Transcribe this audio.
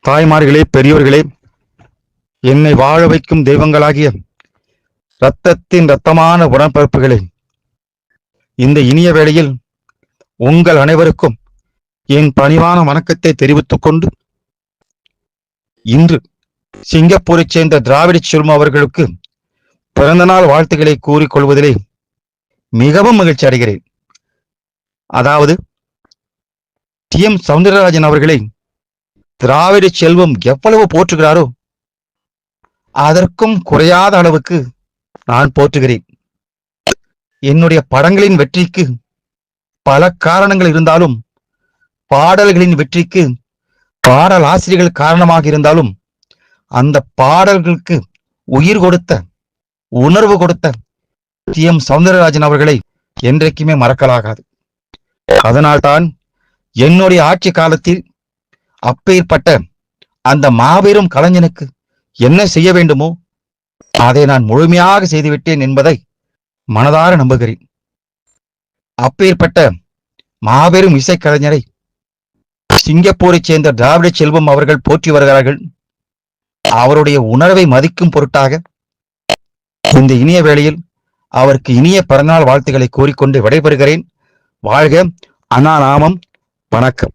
தாய்மார்களே, பெரியோர்களே, என்னை வாழ வைக்கும் தெய்வங்களாகிய இரத்தத்தின் இரத்தமான உடன்பிறப்புகளே, இந்த இனிய வேளையில் உங்கள் அனைவருக்கும் என் பணிவான வணக்கத்தை தெரிவித்துக் கொண்டு, இன்று சிங்கப்பூரைச் சேர்ந்த திராவிட செல்வம் அவர்களுக்கு பிறந்தநாள் வாழ்த்துக்களை கூறிக்கொள்வதிலே மிகவும் மகிழ்ச்சி அடைகிறேன். அதாவது டி.எம். சௌந்தரராஜன் அவர்களை திராவிட செல்வம் எவ்வளவு போற்றுகிறாரோ அதற்கும் குறையாத அளவுக்கு நான் போற்றுகிறேன். என்னுடைய படங்களின் வெற்றிக்கு பல காரணங்கள் இருந்தாலும், பாடல்களின் வெற்றிக்கு பாடல் ஆசிரியர்கள் காரணமாக இருந்தாலும், அந்த பாடல்களுக்கு உயிர் கொடுத்த, உணர்வு கொடுத்த டி.எம். சௌந்தரராஜன் அவர்களை என்றைக்குமே மறக்கலாகாது. அதனால்தான் என்னுடைய ஆட்சி காலத்தில் அப்பேற்பட்ட அந்த மாபெரும் கலைஞனுக்கு என்ன செய்ய வேண்டுமோ அதை நான் முழுமையாக செய்துவிட்டேன் என்பதை மனதார நம்புகிறேன். அப்பேற்பட்ட மாபெரும் இசைக்கலைஞரை சிங்கப்பூரைச் சேர்ந்த திராவிட செல்வம் அவர்கள் போற்றி வருகிறார்கள். அவருடைய உணர்வை மதிக்கும் பொருட்டாக இந்த இனிய வேளையில் அவருக்கு இனிய பிறந்தநாள் வாழ்த்துக்களை கூறிக்கொண்டு விடைபெறுகிறேன். வாழ்க அண்ணா நாமம். வணக்கம்.